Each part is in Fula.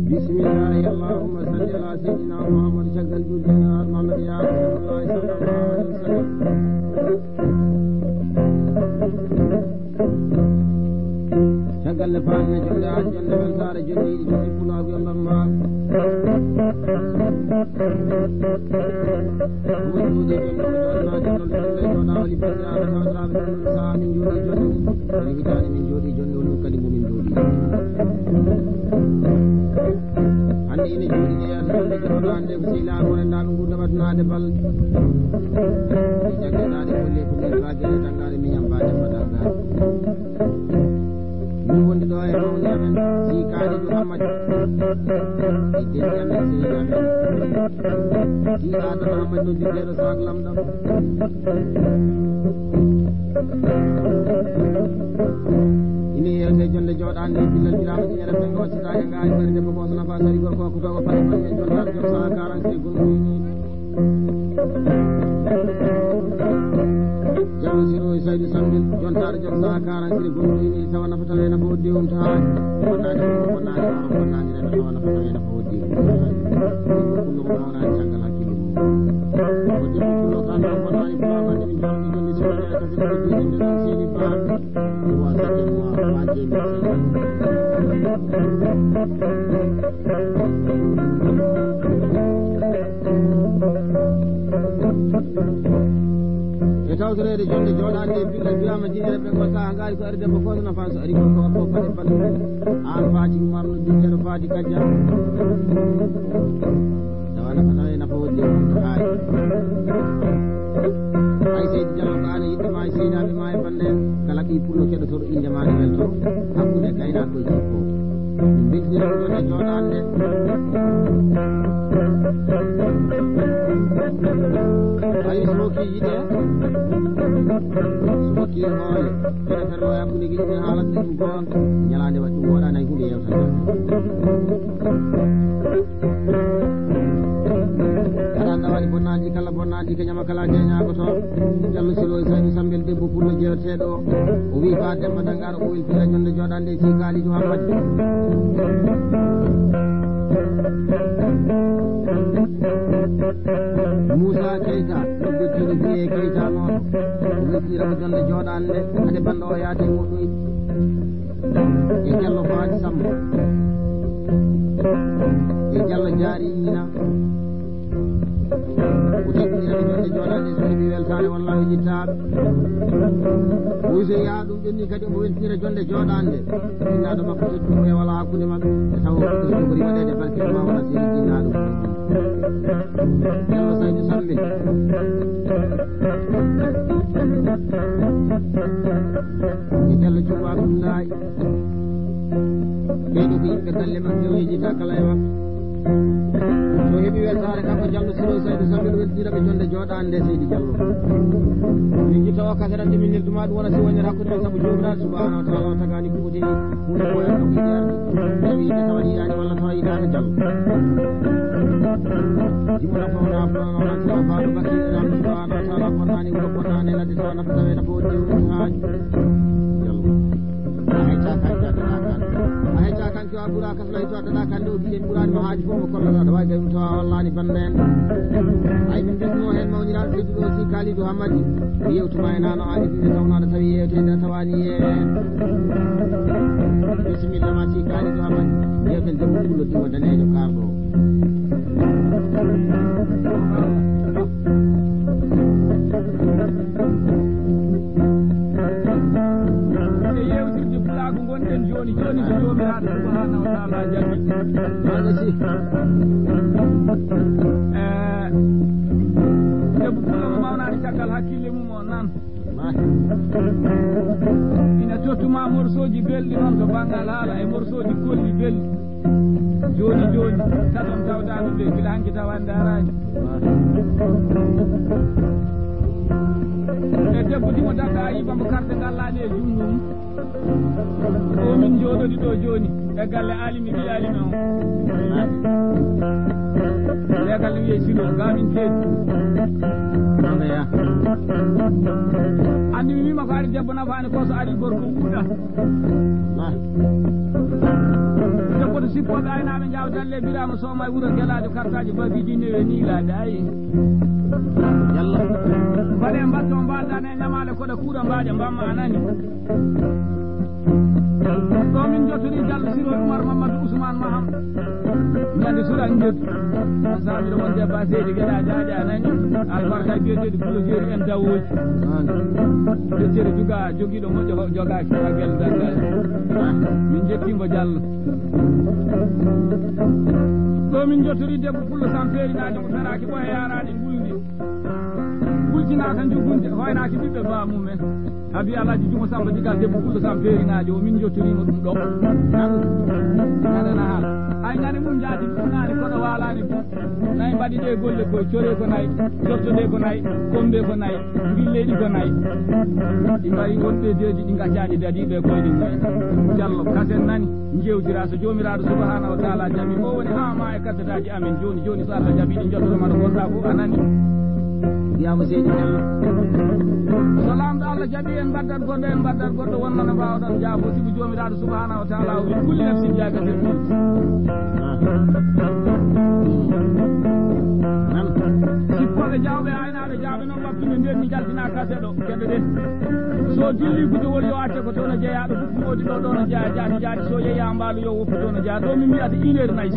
Bismillah, Allahumma salli ala sayyidina Muhammad shaggal dunya Muhammad ya Rasulullah sallallahu alaihi wasallam. Shaggal faana jalla jalla wal sara jalla jalla kula bi Allah وجود جنة جنة ولي بدر على سامع من جود جنة ولهدان من جود جنة والكلم من جود عن إن جود يا رسول الله عند وسيلة ولنا نقول بدنا دبل جعلنا دبل كل راجل دعاري من يمبار بدعنا نقول دعاء يومنا من سيكاري محمد إدينا من سيكاري Kita telah menuju Yerusalem dam. Ini yang saya jonde Jordan di bilal bilam di nyara tengok cita yang gai berde pokok sana pasari gor ko ko paling banyak Jordan jor sakarang se gunung ini. Jalan Siroye saya disambil jontar jor sakarang se gunung ini sawana fatale na bodi untahan. Pernah ni na sawana fatale na bodi. Kuno orang cakap lagi. Wajib kuno kan orang ini pernah ni minjam di jenis mana kasih bodi di dalam sini pak. Kuasa semua wajib. Tahu kira jonde Jordan ni bila bila majina berkuasa angkai ko arde bokko na fas ari ko ko pade pade an faji marno dinner faji kajja dawana fanay na pawdi ay say jalo kana yidde may sayna be may bande kala bi pullo kedo to inde ma del to hakkude kayna ko jikko biddi jonde Jordan de ay smoki yide smoki hoy ferro ya kuni gidi halat dum ko nyalande wadu wona nay hunde yewta karanda wali bonnaji kala bonnaji ke nyama kala je nyaako to jallu Siroye sayni sambel debbo pullo jeertedo o wi fa demba Dangarou o wil fira jonde Jordan de ci gali Muhammad Musa Keita ɗoɓɓitino biye Keita noon wettiramo jonde Jordan nde hade bando o yaade muɗum e Diallo Faji Samba e Diallo jaari ñina o teddiniramo jonde Jordan nde so heeɓi weltare wallahi jittaɓe Musa ya ɗum ɓenni kadi omo weltira jonde Jordan nde jinnaɗo makko teddumo e wala hakkude mabɓe e taw ɓuri waɗede barke ma wona seni jinnaɗo Diallo sayni sambe e Diallo Cuba Abdoulaye ɓeyɗo ko yimɓe galle makko yejita kala e makko so heeɓi weltare kanko Diallo Siroye sayni sambe ɗo weltiraɓe jonde Jordan nde seydi Diallo min jitta o kaserande min nelduma ɗum wona si wonere hakkude men saabu jomiraɗo subhanahu wa taala o tagani kuɓode hunde koyen ɗo yiɗi arde tawi yimɓe tawa yiɗani walla tawa yiɗani Diallo jimona fawna fawna tawa faɗo bakkiɗiɗam subhanahu wa taala bonnani wuro bonnani ladde tawa nafa tawe nafa woddi haaju Diallo a hecca kanca danakan a hecca kanke wa ɓuura kaslay to a danakande o biyen ɓuurani mo haaji fof mo kollata aɗa wawi gay ɗum tawa wallani banda en ay min besno hen mawniraɗo tedduɗo si kalidou hammadi mi yewtuma e nano ali ɗinde tawnaɗo tawi yewtede tawani yewen bisimilla ma si kalidou hammadi yewten debbo pullo dimo danejo karɗo yewtirde pulago gonɗen joni joni ko jomiraɗo subhanahu wa taala jaɓi maga si debbo pullo mo mawnani caggal hakkille mum o nan ina tottuma morceau ji belɗi noon to banggal haala e morceau ji kolli belɗi joni joni taɗon tawdano de gila hanki tawande araji e debbo timo daga yi bambo carte gallaade e junnum o min jooɗodi ɗo joni e galle alimi wi alimi o e galle wiye Siroye gamin keedi andi mi wima ko ari debbo nafaani ko so ari gorko wuuɗa debbo to sippoɓe aynaaɓe jawdalle birama sooma e wuuro gelade kartaji babiji newe niilade ayi yalla mbaɗe mbatto mbalɗane ñamale koɗe kuuɗa mbaɗe mbamma anani ɗo min jottori Diallo Siroye Oumar Mamadou Ousmane Maham ñande suran jottu sabiɗo wonde baseji gueɗa jaaƴa anani albarka biyeteɗi pulo jeeri en dawoji feccere joguiɗo moƴƴo jogaki ha guel Dangarou min jettimo Diallo ɗo min jottori debbo pullo tan feerinade mo feraki ɓoye yarade guldi gultina tan jugunde hoynaki ɓiɓɓe bamumen abi alaji jumo samba diga debbo pullo tan feerinade o min jottorima ɗum ɗo anana haala ay ñande mum jaadi ɗumnani koɗo walani fu nayi mbaɗi ɗe golle koye core ko nayi jottode ko nayi kombe ko nayi billeɗi ko nayi ɗi mbayi wonɓe deji ɗi gaccaɗi dadiɓe koyɗi mumen Diallo kasen nani jewtira so jomiraɗo subhanahu wa taala jaɓi o woni hama e kaddataji amen joni so Allah jaɓi ɗi jottoroma ɗo gonɗa fof anani wiyama seydi Diallo so lamɗo Allah jaɓi en mbaddat goɗɗo wonno no mbawɗon jaabo sibu jomiraɗo subhanahu wa taala o wi kulli nafsin jagatel mawti sippoɓe jawɓe aynaɓe jawɓe noon wabtuɓe nden mi jaltina kaseɗo keɗe ɗen so dilli gudowol yo atte ko tono jeeyaɗo fufmoɗi ɗo ɗo no jeeya jaati so yeeya mbaalu yo woppu to no jeeya ɗo min mbiyata 1 heure nayi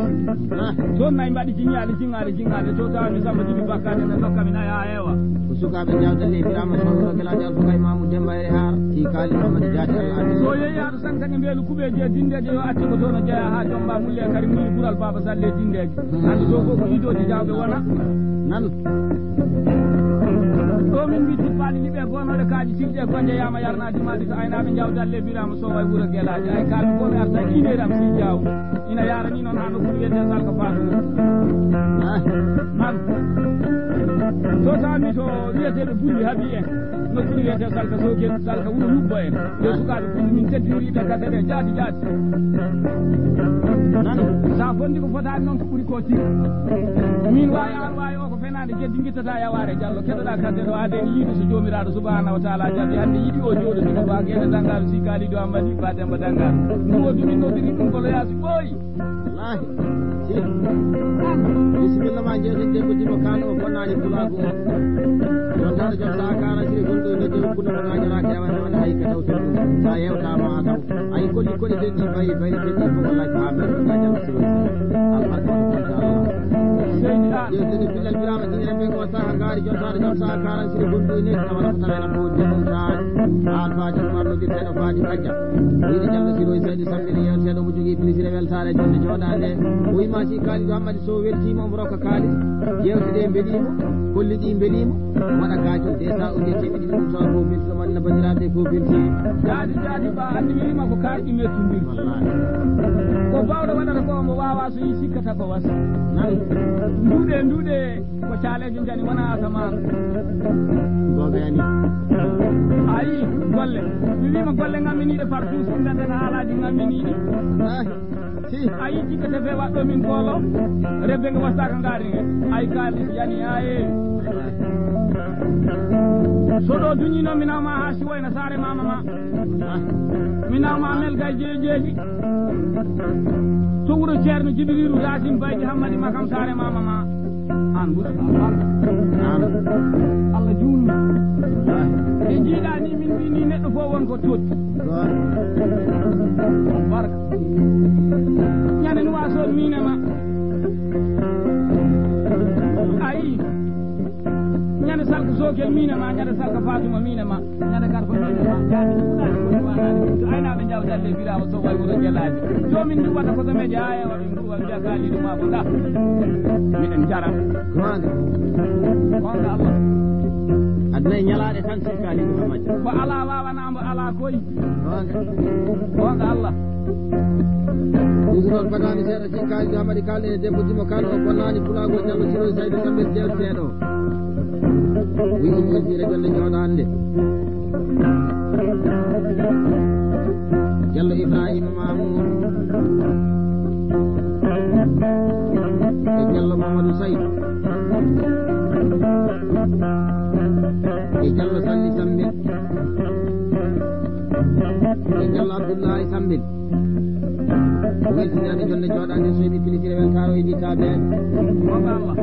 toon nayi mbaɗi jingaɗe to tawa mi samba jibi bakkade ne dokka min aya heewa ko sukaɓe jawɗelle birama sowro gelade alfo kay mamou demba e har ti kaali mamadi jaati Allah so yeeyaɗo sankañe mbeelu kuɓeji e dindeje yo atti ko tono jeeya ha jomba mulle kadi muli ɓuural baba salle dindeje andi so fof ko idoji jawɓe wona nan ɗo min mbi tippaɗi liɓe gonoɗe kaaji sirƴe konje yama yarnaji maɗi to aynaɓe jawdalle birama sowa e wuuro guelaji ay kalmi ko mi arta 1 heure am si jaw ina yarani noon ha nokkuɗo wiyete salka fatou man so tawmi to wiyeteɓe bulli haaɓi en nokkuɗo wiyete salka sokel salka wuuro hubbo en yo sukaɓe bulli min teddinoriɓe kaseɗe jaati nan sa fondi ko fotani noon ko ɓuuri ko tigi min wawi an wawi o ko fenade jeddi guittata yaware Diallo keɗoɗa kadde ɗo aden yiiɗo so jomiraɗo subhanahu wa taala jaɓi hande yiiɗi o jooɗodino ba gueɗe Dangarou si kaaliɗo ammadi ba demba Dangarou ɗumoɗumi nodiri ɗum kolo yaasi ɓooyi wallahi bisimilla ma jeeɗen debbo dimo kano o bonnani pulago on jontaɗo joom sa kara siri gonɗo nodde hokkude mo gañorake awa hewande hayi ka taw toɗum sa yewtama a taw ayi kolli koɗi denɗi bayi denɗi fof wallahi ha ɓeɗo Diallo Siroye albarka o bonta Allah yewtede billal birama ɗinen ɓe ko saaha gaari jontaɗo joom sa karan siri gonɗo ne tawala ko tawena ko jemum saji alfaji marno dirteɗo faji kajja wiide Diallo Siroye seydi sammini yewteɗo mo jogui plaisir e weltare jonde joɗade o wima si kaaliɗo hammadi so weltima omo rokka kaalis yewteɗe beelimo kolliɗi beelimo waɗa gaaco desa o jetteɓe ɗiɗi ɗum tawa fof beltima walla bandiraɓe fof beltimi jaadi ba andi mi wima ko kaalɗi mettodiri ko bawɗo waɗata ko mo wawa so yi sikkata ko wasa nan nduuɗe ko caalejo jani wona asaman goɓeni ayi golle mi wima golle gamminiɗe partout so gandana haalaji gamminiɗi ayi jikkate fe waɗɗo min koolo rebbe ngo wastaka ngaari ay kaalis yani ha heewi so ɗo duñino mi nawma ha Siwoyna saare mama ma mi nawma melgay jeejeji to wuuro ceerno Jibrilu Yaasin Baydi Hammadi Makam saare mama ma an ɓurata Allah juutno e jiiɗa ni min mbi ni neɗɗo fof won ko totti barka ñande no waso minema ayi ñande salka sokel minema ñande salka Fatuma minema ñande garko minema jaadi ɗuɗaɗi kono wanani aynaɓe jawdalle birama so way wuuro guelaji jomin ndi waɗa ko someje ha ewa ɓe mbuɗa wiya kaaliɗo ma ko ɗa miɗen jara gonga Allah adnayi ñalaɗe tan sikkali ko majja ko ala wawanamo ala koyi gonga Allah ɗum badani seeɗa sikkali Hamadi kalɗe e debbo Timo Kane o bonnani pulago Diallo Siroye Saydou Sambel jewteɗo wi ɗum weltire golle jooɗande Diallo Ibrahima Mamour e Diallo Mamadou Saydou e Diallo Salli Sambel e Diallo Abdoullahi Sambel weltinade jonde jooɗande so heɓi pilitire weltaro e jitaɓe gonga Allah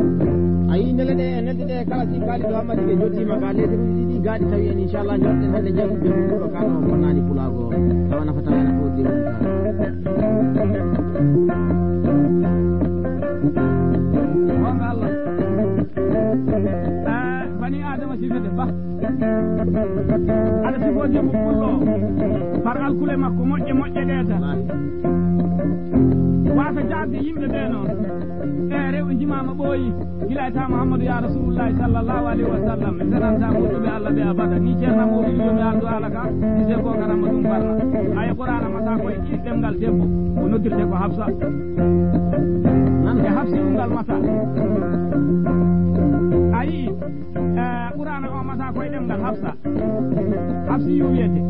ayi nele ɗe e nelde ɗe kala si kaali ɗo Hamadi ɓe jottima ga leyderuji ɗiɗi gaaɗi tawi en inchallah jotɗen hande jewtude ɗo kano o bonnani pulago tawa nafata ena fodde gonga Allah bani adama sifede ba aɗa sifo debbo pullo par alkule makko moƴƴe ɗe tan wata jabde yimɓe ɓe noon e rewɓe jimama ɓooyi gilayta Mouhamadou ya Rasulullahi sallllahu alayhi wa sallam e senanta moƴƴuɓe Allah ɓe abada ni ceernamo wiɗi yomi aldu ala ka ise ko garama ɗum barna aya qur'ana mata koye ɗemgal debbo ko noddirte ko Hafsa nan e Hafsi ɗumgal mata ayi qur'ana o mata koye ɗemgal Hafsi yu wiyete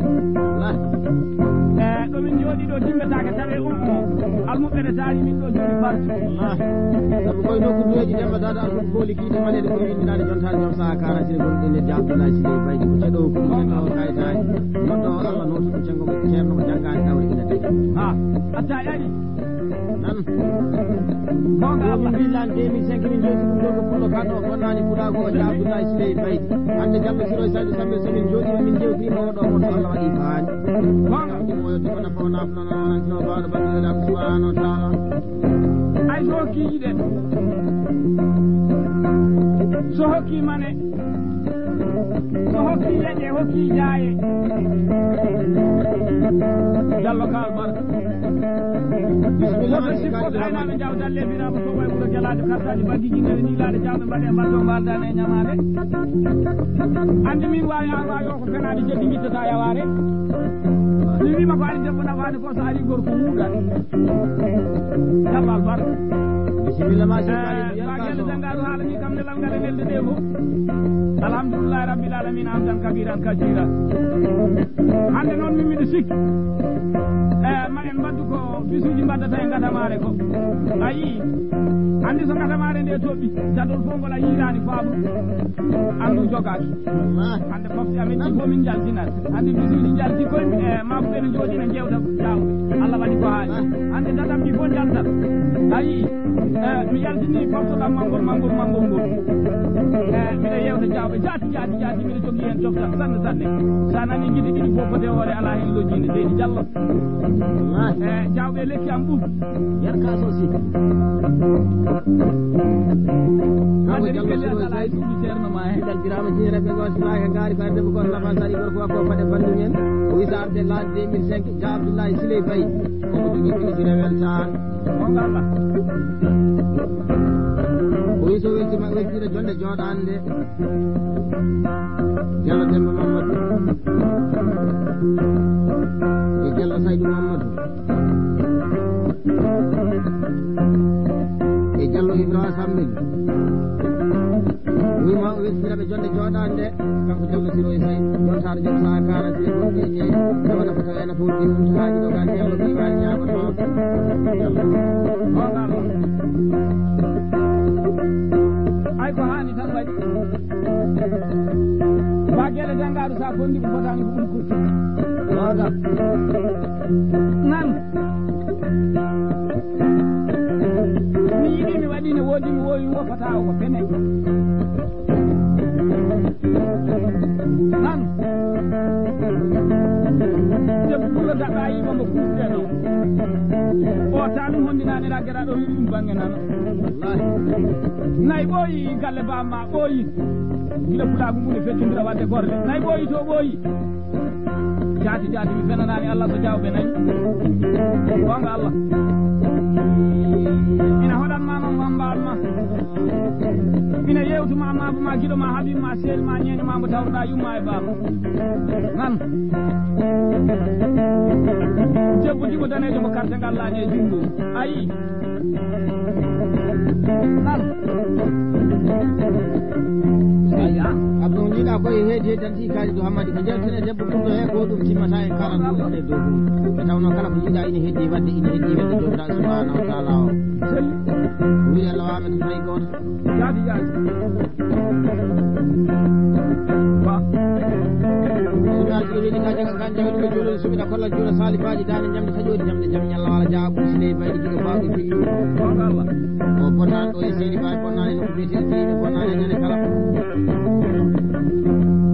ɗomin jooɗi ɗo timmetake tawe almuɓɓe taari min ɗo jooɗi bartu sabu koye nokkudueji ndembataɗo almuɓe booli kiide maɗede ko winndinade jontade joom saha karasine gonɗi neddi Abdoulaye Siley Baydi ko ceɗo ko ɗum kayitani goɗɗo o Allah notuɗo cengo ceerno ko janggani tawre ina tagi atta yaɗi nan gonga Allah billan 2005 min jooɗi ɗum ɗo ko pullo kanɗo o bonnani pulago o Abdoulaye Siley Baydi hande Diallo Siroye Saydou Sambel somin jooɗi min jewtima oɗo moto Allah waɗi faani gonga moyoto ko nafo nafnono bawɗo bandiraɗo subhanahu wa taala ay so hokkiji ɗe so hokki mane so hokki leƴƴe hokki jaaye Diallo kal barka woto sikkoɓe aynaɓe jawdal lebiraɓe ko way ɓuuro jalaɗe kartaji baggi jinere nilaɗe jawɓe mbaɗe mbaldo mbaldane e ñamade andi min wawi an wawi o ko fenade jeddi guittata yaware mi wima ko ari debbo nafade ko so ari gorko wuuɗat Diallo albarka bisimilla ma bagelle Dangarou haalani kam nelal ngal e nelde ɗe fo alhamdulillahi rabbil alamina hamdan kabiran kasira hande noon min miɗo sikki ma en mbaddu ko bisuji mbaddata e gadamare ko ayi andi so gadamare nde toɓɓi jadol fof ngol a yirani faamu andu jogaki hande fofti amen ɗi fof min jaltinat andi bisuji jalti koye mafuɓe ne jooɗi ne jewta jawɓe Allah waɗi ko haali hande dadam ɗi fof jaltat ayi mi yaltini foftoɗam mangol ngol mbiɗa yewta jawɓe jaati mbiɗa jogui hen coftan sanne sa nani jiɗi ɗiɗi fof fote hoore ala hen lojjinde seydi Diallo jawɓe lekki am ɓuuf yarka so si hande ɗi pelle ala e suuɗi ceerno ma hen daldirama jiñereɓe gosmaka gaari ko ardebo kono nafa sari gorko wakko faɗe bandumen o wisa arde laade 2005 ja Abdoulaye Siley Bayi omo jogui pilitire weltare gonga Allah o wiso weltire jonde jooɗande Diallo Demba Mamadou e Diallo Saydou Mamadou e Diallo Ibrahima Sambel wima o weltiraɓe jonde jooɗande kanko Diallo Siroye Saydou jontade joom saha karasine gonɗi e ñeyi tawana ko taw ena fowɗi umtaaji ɗo gal Diallo ɗiwani ñagoto Diallo gonga Allah ay ko hani tan waɗi bagelle Dangarou sa fondi ko fotani ko ɗum kurti waga nan mi yiɗi mi waɗi ne woodi mi wowi wofata o ko fene nan debbo ɓurlo daɗɗa yima mo kurte ɗo o tanum hondinanira gueɗa ɗo wiɗi ɗum banggue nano nayi ɓooyi galle bamma ɓooyi gila pulagu mum e feccodira wadde gorle nayi ɓooyi to ɓooyi jaati mi fenanani Allah so jawɓe nayi gonga Allah ina hoɗanma noon wambalma ina yewtuma maba ma giɗo ma haɓi ma seel ma ñeño ma mo tawɗa yumma e baba nan debbo jimo danejo mo carte ngal laañe e jungo ayi nan aya abdou jiiɗa koye heedi tanti kaali do hammadi ko jewtene debbo ɗumɗo he ko ɗum timmata e karan ɗum e dow ɗum e tawno kala ko jiiɗa ina heddi wadde jomɗa subhanahu wa taala o wi allah wamen to tawi goto yaadi sumiaji ɗo weɗi ka jaga kan jaga ɗum e juulo sumiɗa kolla juulo salifaji dane jamde taƴoji jamde jam ñalla wala jaa ɓuusine bayɗi jiɗo bawɗi tigi o bonnani ɗo e seydi bawi bonnani nokko biyete tiiɓe bonnani ñande kala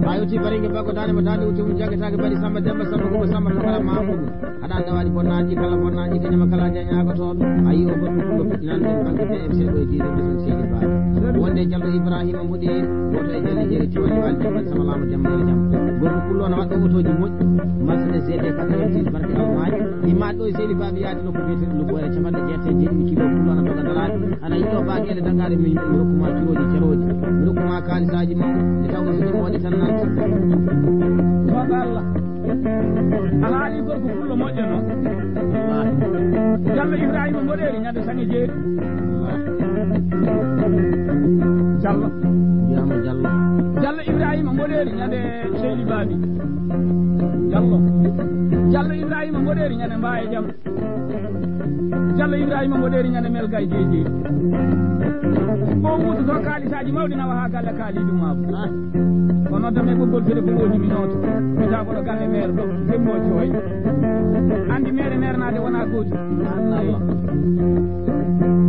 a yewti baringue bakko dane mo dande wutte mum jaggetake mbaɗi samba demba samba gumba samba kamara mamoudou haɗa dawaɗi bonnaji kala bonnaji kañama kala jañagotoɗo a yi o goɗɗum ɗum ɗo fuɗɗinande en banque PMC ɗo e diɗo ɓesen seydi bawi wonde Diallo Ibrahima mboɗi goto e jalle jeeri tiwani wali jambaɗi sama lama jamma ele jam gorko kullono waɗɗo otoji moƴƴi Mercedes GT 86 barke almaji immaɗi ɗo e seydi baɓe yaade nokko biyete lugoye capanɗe jeete jeeɗiɗi kilo kullono doga dalade ana yiɗo bagueɗe dangare mi yimɓe mi rokkuma kiloji ceroji mi rokkuma kalisaji mawɗi e taw so jimoɗi tan nan goga Allah ala ali gorko fullo moƴƴo noon Diallo Ibrahima mboɗeri ñande sange jeeri Diallo wiyama Diallo Diallo Ibrahima mboɗeri ñande seydi babi Diallo Ibrahima mboɗeri ñande mbaye jam Diallo Ibrahima mboɗeri ñande melgay jeejeeri o wutoto kaalisaji mawɗi nawa ha galle kaaliɗum mabo o noddame ɓoggol téléphone oji mi noto mi tagoɗo galle maire ɗo demmoji hoy andi maire nade wona gooti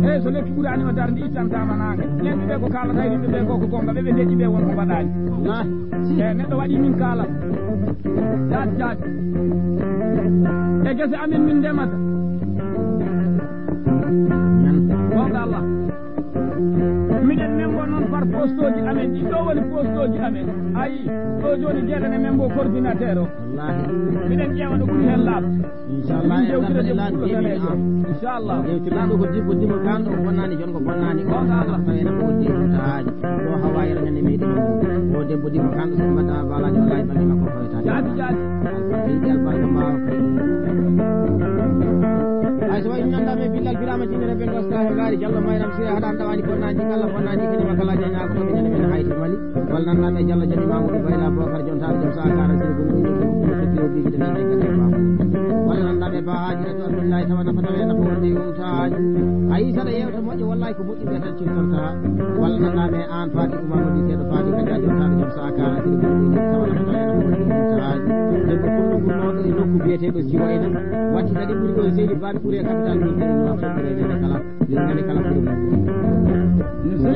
eyyi so lekki ɓuuranima darde ittantama naga ñande ɓe ko kalata yimɓe ɓe koko gonga ɓeɓe deƴƴi ɓe wonko mbaɗani e neɗɗo waɗi min kaalam jaati e guese amin min ndemata gonga Allah miɗen membo noon par poste oji amen ɗi ɗo woni poste oji amen ayi ɗo joni jeeɗane membo coordinateur o miɗen ƴeewa ɗo ɓuuri hen laaɓa inchallah inchallah yewtirɗo ko dibbo dimo kanɗo o bonnani jon ko bonnani o Allah tawena ko woddi taaji ɗo hawa yerñande meɗen o debbo dimo kanɗo so mbaɗa balaji wallahi ɓangi makko koyta jaati albarka yiɗi albarka mbawa kay ay so wayi ñandame billal birama jinere ɓe dosta he gaari Diallo mayram sire haɗan ɗawani bonnaji kala bonnaji kañuma kala jañago ɗo ɓe ñande men hayti mali wal nanname Diallo jani mamoudou bayla bocar jontaɗo joom sa kara sire gonɗo bigide nande gate mamoudou walla nanname ba hajiratu abdullahi tawa nafatawe nafa wonde yumtaji ayi saɗa yewta moƴƴo wallahi ko moƴƴi ɓe tan cintorta walla nanname an faati umamoudi teɗo faati kaña jontaɗo joom sa kara sire gonɗo tawa nafatawe nafa wonde yumtaji debbo kullu gurnoɗo e nokku biyeteɗo Siroye nan watti kadi ɓuuri ɗo seydi baɓe ɓuuri e capital min ɗen wa soɓɓirede kala yirmande kala ɓuuri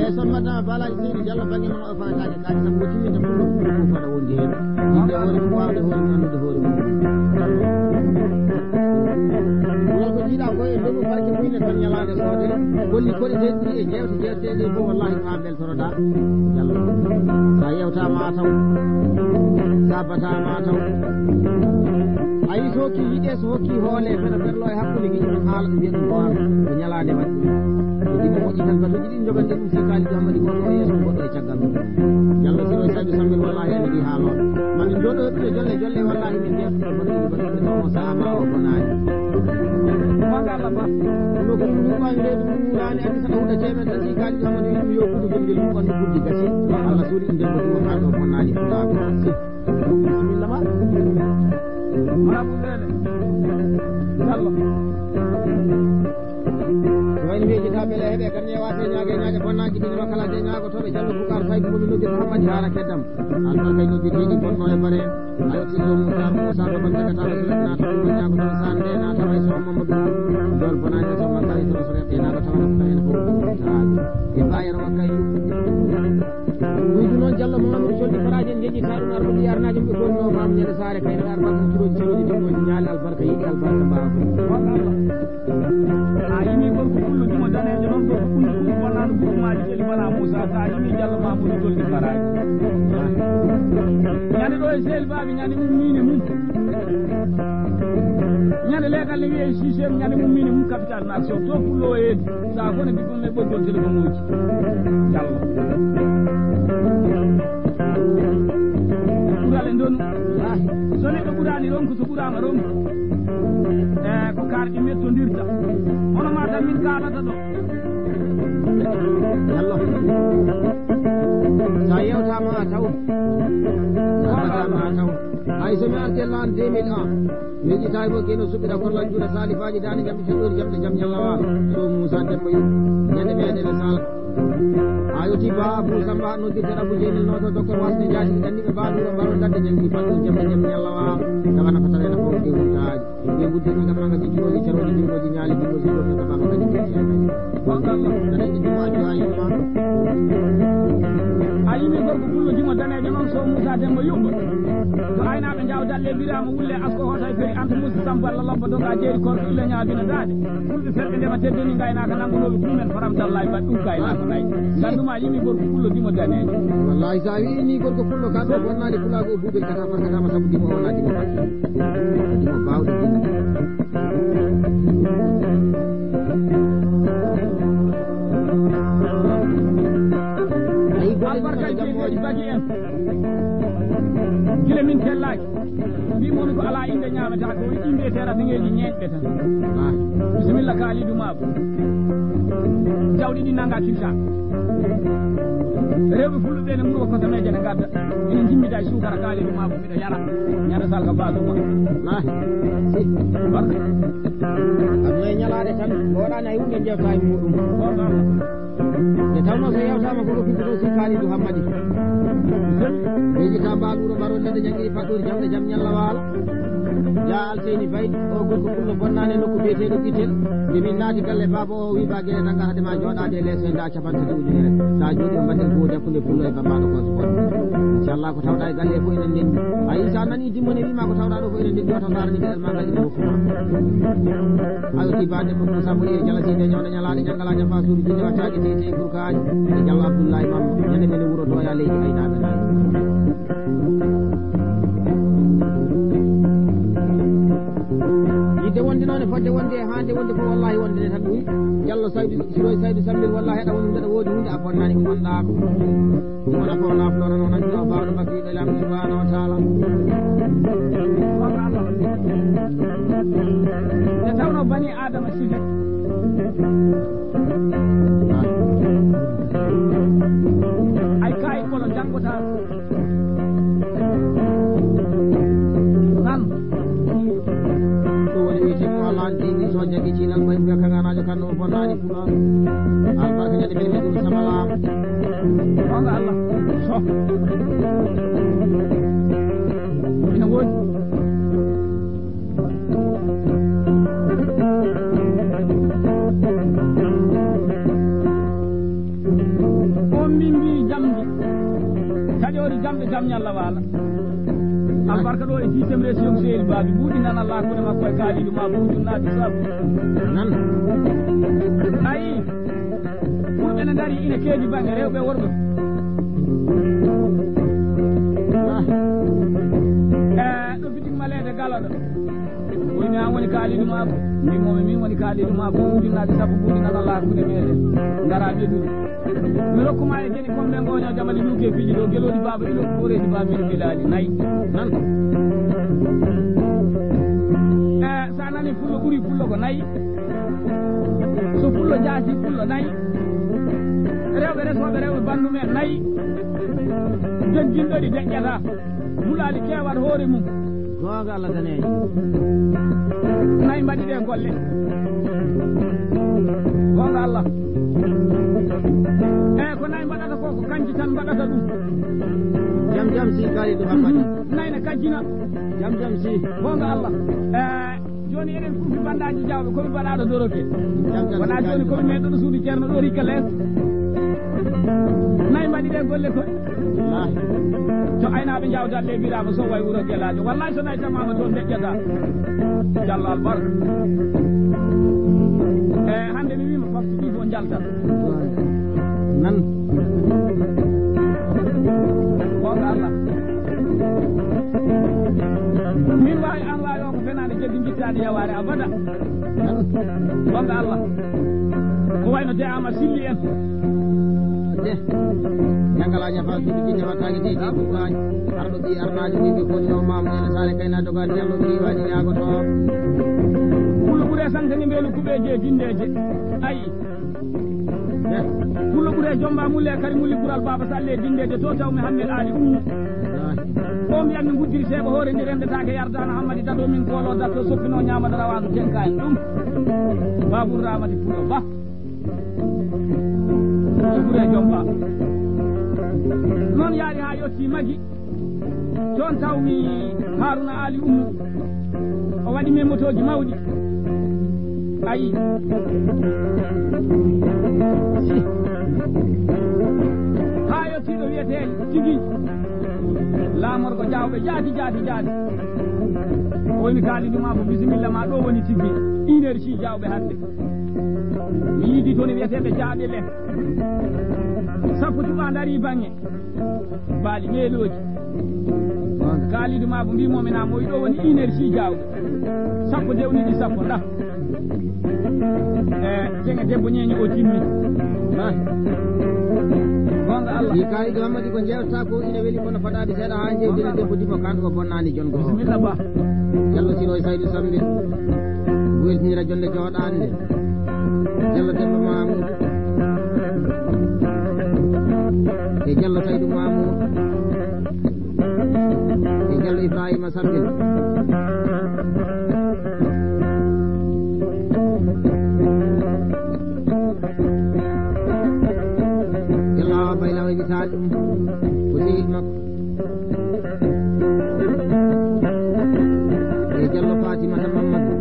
e son mbaɗama balaji seydi Diallo banggue ma o fanataje kaji sabu ko timminta fullo fullo fof waɗa wondi hen yimɓe hoore mum wawde hoore mum andude hoore mum wol ko jiiɗa ko e ndogu barke muyne tan ñalade soodere golli koɗe deɗɗi e jewte jewteɗe fof wallahi ma beltoroɗa Diallo sa yewtama taw sabatama taw ayi so hokki yiɗe so hokki hoole feɗa ferlo e hakkude giƴi ɗum haala ɗum mbiya ɗum goonga ko ñalade waɗi ɗum ɗiɗo moƴƴi tan batuji ɗin jogande ɗum sikkaji ɗo hammadi goɗɗo o yeeso goɗɗo e caggal mum Diallo Siroye Sadou Sambil wallahi ene ɗi haaloɓe mamin joɗo ɗuɗe jolle jolle wallahi min jeftuɗo baɗuɗi baɗuɗe taw sahama o bonani gonga Allah ba ɗo ko ɗum ɗuɓani reedu mum wurani andi saɗa huɗa temen tan sikkaji ɗo hammadi ɗum yo kuɗo gel ngel mum ɓandu guddi gasi Allah suuɗi ɗum dembo ɗum kaɗo bonnani fulaɓe bisimilla ma maraɓuɗele Diallo wayno miijita beele heeɓe kan ñewate ñaague bonnaji ɗinima kala de ñaagotoɓe Diallo Boucar Faye komi noddir Hammadi haara keddam albarkay nodditiɗi bonno e bare a yettiɗo Moutar Moussa to ban jagataɓe so leɗɗi nata ɗum ñaagotoɓe sande natawa e so Mamadou jol bonani so mankari tono so leɗɗi naga tawana ko tawene fof taaji e bayero wakkay wuydu noon Diallo Mamadou soldi faraji en jeƴƴita ɗum arɗuɗi yarnaji ɓe gonno mam ñande saare kayno arbaɗum kiloji ceroji dimmoji ñaali albarka yiɗi albarka mbawa a yimi gorko fullo jumo danejo noon ɗo fullo fullo wonano gourumaji jeli wala Moussa sa yimi Diallo Mamadou soldi faraji ñande ɗo e sehel baɓe ñande mum mine mum ñande legal ne wiye systéme ñande mum mine mum capital nation to fullo o heedi sa kone diggum e ɓoggol téléphone uji Diallo yewtama rom ko karɗi mettodirta hono ma tan min kalata ɗo Diallo sa yewtama a taw hay somi arte lan 2001 mi jitawi mo keno suɓɓiɗa kollal juuɗe salifaji dani jamɓe feɗɗori jamɗe jam ñallawal ɗo Moussa Demba Yu ñande meɗene sala a yoti ba Abou Samba noddirteɗa Abou Jeynel noto docteur wasde jaati gandiɓe baɗuro mbaro dadde jangi faddu jamɗe jam ñallawal tawana ko tawena fof ɗi wurtaji ɓe guddiri kam maga jijjiroji ceroji dingoji ñaali dingoji ɗo to tabama kadi aɗaji jumaji ha yimma a yimi gorko pullo jimo danejo noon so Moussa Demba Yu to aynaɓe jawdalle birama wulle asko hoto e peri entre Moussa Samba Allah lobba doga jeeri korko ille ñaabina dade fulɓe felɓe ndema teddoni gaynaka nangunoɓe fumen faram dallahi mbaɗ ɗum gaynaka nayi ganduma yimi gorko pullo jimo danejo wallahi sa wini gorko pullo ka ɗo wonnade pulago buuɓel kata farkatama saabu dimo wona dimo bakki dimo bawɗo dina albarka jeegoji bagi en gila min tellaki mbimomi ko ala inde ñamata ko woni inde terafiŋeji ñeeƴɓe tan bisimilla kalidou mabo jawɗi ɗi nanga kilta rewɓe fulɓe ne muro kotameje ne gadda ene jimmida e sukara kalidou mabo mbiɗa yara ñande salka basuma barka aduna e ñalade tan woɗani hay hunde jewta e muɗum nde tawno so yewtama koko fittoto si kalidou hammadi ɓeyjita mbaɗuro mbaro ledde jangguiri faɗɗori jamɗe jam ñalla waalo ja Alseyni Faye o gorko pullo bonnane nokku biyeteɗo ɓitel nde min naati galle baba o wi ba gueɗe tan garatema joɗade e less da capantati ujunere sa jooɗi o mbaɗen fo jakkude pullo e bambaɗo ko so bonde inchallah ko tawɗa e galle fo enen ndenndi a yi sa nani dimmone wima ko tawɗa ɗo ko enen ndenndi o taw darani gueɗel ma ngal ina hokkuma awti bade mo Moussa Moƴƴiri jalaside ñawde ñalaɗe ñaggala jamba suudu jinne wattaji tete kurkaji e Diallo Abdoulaye Mamma ñande mene wuuro doya leydi aynaɓe nayi yidde wonde noon e fodde wonde e hande wonde fof wallahi wonde tan ɓuuri Diallo Saydou Siroye Saydou Sammil wallahi heɗa woni mbeɗa woodi hunde a bonnani ko gonɗako wona ko naflore noon andi o bawɗo bakkiɗo lam subhanahu wa taala nde tawno bani adama sife ay kayi kolo janggota nan ɗum woni wiyetemo Allah an ɗini so jaggi cinal may mbiya kaganajo kanno o bonnani pula albarka ñande mene meɗum samalama gonga Allah so ina woodi on min mbi jamdi taƴori jamɗe jam ñalla waala albarka ɗo e 10e région seydi baabi ɓuuɗi nan Allah hakkude makko e kaaliɗo ma buujum naati sabu nan ayi fulɓe ne ngari ina keedi bange rewɓe worɓe ɗo bitik malede galoɗo woni an woni kaaliɗo mako mbimomi min woni kaaliɗo mako ujunnaade sappo ɓuuɗi nan Allah hakkude meɗen ngara ɓeɗuɗi mi rokkuma e gueɗe komɓe goño jamali luuke piiji ɗo gueloɗi baba ilo ɓoreji baba min bilali nayyi nan sa nani fullo ɓuuri fullo ko nayyi so fullo jaasi fullo nayyi rewɓe resoɓe rewɓe bandumen nayyi jegginɗoɗi deƴƴata bulali kewat hoore mum gonga Allah daneji nayi mbaɗi ɗe golle gonga Allah eyi ko nayi mbaɗata ko ko kanji tan mbaɗata ɗum jam jam si kaaliɗo hammadi nayi ne kajjina jam jam si gonga Allah joni eɗen fuufi bandaji jawɓe komi mbaɗaɗo doroke wona joni komi meɗoɗo suudu ceerno ɗo rikka lees nayi mbaɗi ɗe golle koy to aynaɓe jawdat le birama so way wuuro guelajo wallahi so nayi tamama toon deƴƴata Diallo albarka hande mi wima par ce que ɗi fo jaltat nan gonga Allah min wawi an wawi o ko fenade jebbi jittade yaware abada gonga Allah ko wayno te ama silli en de ñangala ñafa suudu jinne wattaki deedi bugaani arɗo ɓi arnaji ɗiɓe ko no mamu ene sare kayna dogan Diallo riwaji ñagoto pullo ɓuure sankani mbelu kuɓe je dindeje ayi pullo ɓuure jomba mulle kadi mulli ɓural baba salle dindeje to tawmi hammed ali o mi yammi guddiri seeɓa hoore ndi rendetake yardana hammadi daɗo min koolo datto soppino ñamada rawanu tenkani ɗum babour ramadi pullo ba ɓuure jomba noon yaari ha yetti maggi toon tawmi haruna ali o waɗi men motoji mawɗi ayi ha yettiɗo wiyeteni tigui lamorgo jawɓe jaati oymi kaliduma ko bisimilla ma ɗo woni tigui 1 heure ci jawɓe hande mi yiidi toon wiyeteɓe jaaɗe len sappo tuma dari bange baali meeloji kaliduma ko mbimomi na moyi ɗo woni 1 heure ci jawɓe sappo dewniɗi sappo nda jenge debbo ñeño o timmi gonga Allah ni kaali do amadi ko jewta ko ina weli kono fadade seeɗa ha jewdine debbo dimo kanko ko bonnani jongo bisimilla ba Diallo Siroye Saydou Sambi weltinira jonde jooɗande Diallo debbo Mamoudou e Diallo Saydou Mamoudou e Diallo Ibrahima Sambil bayla way misal ɗum ko sehil makko e Diallo Fatimata Mamadou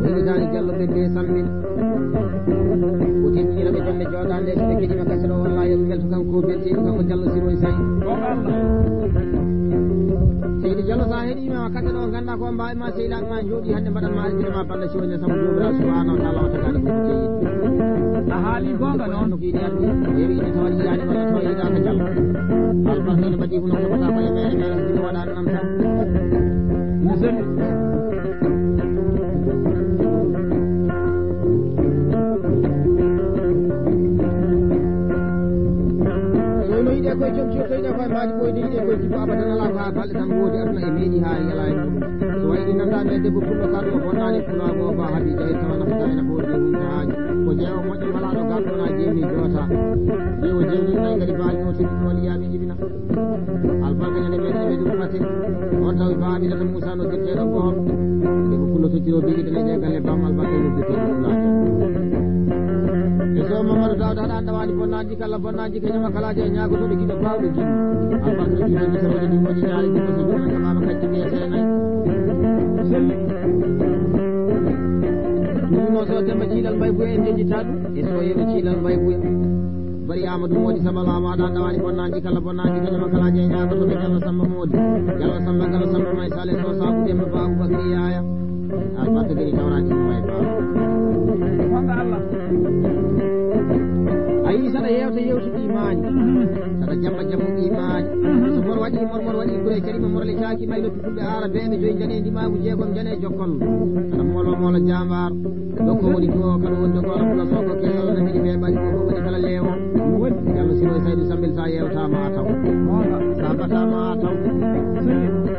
way misali Diallo bebbe Sambil ko teddiniraɓe jonde jooɗande so ɓe keɗima kaseɗo wallahi yoɓe belto kanko beltiɗo kanko Diallo Siroye Saydou seydi Diallo sa heeɗima kaseɗo ganda ko mbawi ma sehilaɓe ma jooɗi hande mbaɗanma aldirema balla sirone sabu jomirawo subhanahu wa taala o tagaɗo ko jeeyi a haali gonga noon no kiiɗi ardi o yewi ine tawa yiyaani walla tawa yiɗaka Diallo albarkene mbaɗi ko noon koɓata koye mere mere ɗum waɗano nam tan no selli no yiɗe koye joom so yiɗe koye maaji ɓoyde yiɗe koye jibbo abadan ala ko ha balɗe tan woodi aduna e meeɗi ha yala e ɗum so wayi ɗi nandami e debbo pullo kan o bonnani pulago ba haabi jayi tawa nafata ene foodi humtaaji ko jeewo moƴƴo malaɗo garɗona jeewni joota jeewo jewni nayi kadi baali o tigi wali yaaɓe jibina albarka ñande meɗen ɓe ɗum fate on tawi baabidata moussa no dirteɗo goon debbo pullo tottiro bigiɗene ɗe galle bam albarka no dirteɗo pulajo e so Mamadou Dawda haɗa andawani bonnaji kala bonnaji kañuma kalaji e ñagotoɓe kiɗo bawɗo jimmi albarka no jumaji saroji ɗum moƴi ñaali ɗum so ɗum ka mama kacci wiyete nayyi selli ɗum so demba ciilal mbay buya en jejjita ɗum e so yeɓe ciilal mbay buya bari amadou moodi samba lama aɗa andawani bonnaji kala bonnaji kañuma kalaji e ñagotoɓe Diallo Samba moodi Diallo Samba Gallo Samba may sale so sabu demba ba Aboubacry Yaya albarka gari tawraji ɗum may baba gonga Allah ayi saɗa yewta yewtude imani saɗa jamma jammu imani so mor waɗi ɓuure karima morle caaki may noppi fulɓe ara beɓe joyi jane ndimagu jeegom jane jokkol saɗa molo jambar dokko woni to kala woni dogola fula soko kesol nabidi ɓe ɓaɗi ko woni kala leewo Diallo Siroye Saydou Sambil sa yewtama a taw sa batama a taw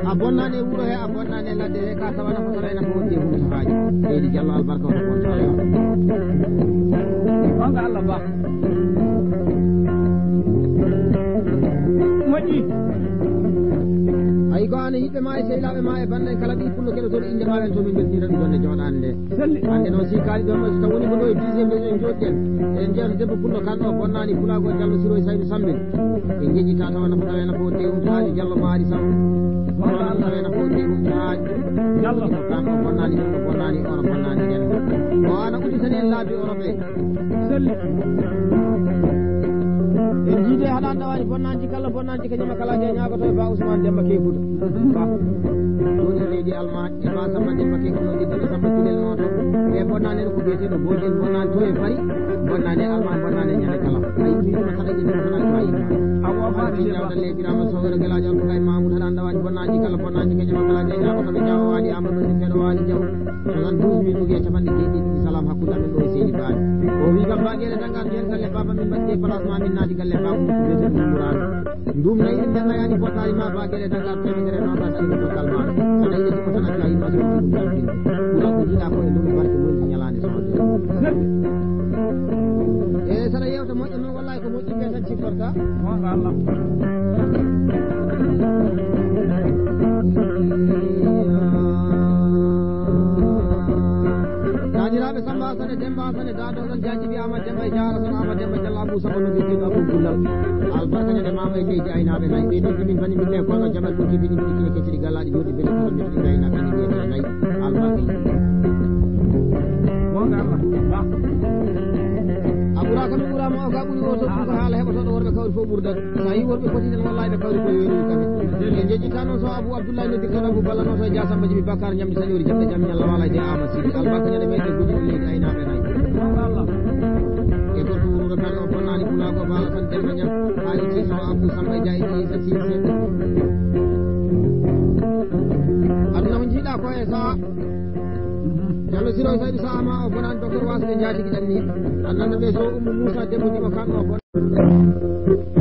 a bonnani wuuro he a bonnani ladde he ka tawana ko tawena ko wonde hunde haaji seydi Diallo albarka oto bonta gonga Allah ba moƴƴi ayi ko an hiɓɓe ma e sehilaɓe ma e bande kala ɗi pullo keɗo toon inde ma ɓen to min beltira ɗum jonde jooɗande nde hande noon si kaali ɗon so taw woni ko ɗo e 10e région joɗɗen eɗen jeyata debbo pullo kan ɗo bonnani pulago Diallo Siroye Saydou Sambil ɓe jejjita tawa nafa tawena ko wonde humtaaji Diallo maari sam onon tawena ko wonde humtaaji Diallo kan o bonnani ɗum o bonnani ono bonnani nen o ana udditani en laabi ono ɓe selli en jiide haɗa andawani bonnaji kañuma kalaji e ñagoto e ba Ousmane Demba Kekuta ba joni leydi alma e ba Samba Demba Kekuta no jiddino Samba Kudel noto e bonnani en ko biyeteɗo bojel bonnani to e fari bonnani e alma bonnani e ñande kala ay fiima saɗaji ɗum tana fayi awo baɗi jawda leɓirama sowere gelaji alko kay Mamoudou haɗa andawani bonnaji kañuma kalaji e ñagoto ɓe jawa waɗi amadou sifeɗo waɗi jaw 72 min ugi e capanɗe jeeɗiɗi salam hakkude amen ɗo e seydi baɗi wi kam bagere dangar jen galle baba min badde placement min naati galle babu bese qur'an ndum nay en dana yani potari ma bagere dangar temedere no ta ci ko kalma ada ni ko tan ay ma so ko ko dina ko ndum barke mun nyalani so sara yewta mo non wallahi ko mo ci betan ci korta mo nga Allah Jajiraɓe Samba Sane Demba Sane Dado San Jajibi Ama Demba Jara San Ama Demba Jalla Abu Sabano Biki Abu Gulal Albarkane de Mama Keji Ainaɓe Nay ɓe ɗon min fani min ko no jamal buti bini bini keciri galaɗi jodi bene ko min dina kani be nay albarkane wonga Allah abura kam bura mo ka buri woto ko hala heba to worbe kawri fo burda sayi worbe ko tin wallahi be kawri ko yoni kam e jeji tan so Abu Abdullah no dikana bu balla no so ja samba jibi Bakar nyamdi sayori jabbe jam nyalla wala de amasi albarkane de mede guji le ayna be nay Allah e ko to wuro tan o fonnani kula ko bala tan demba nyam ali ci so Abu Samba jayi ci sa ci se aduna mun jida ko e sa Diallo Siroye Saydou Sama o bonan docteur wasde jaati ki danni annanda be so Musa debbo dimo kan o bon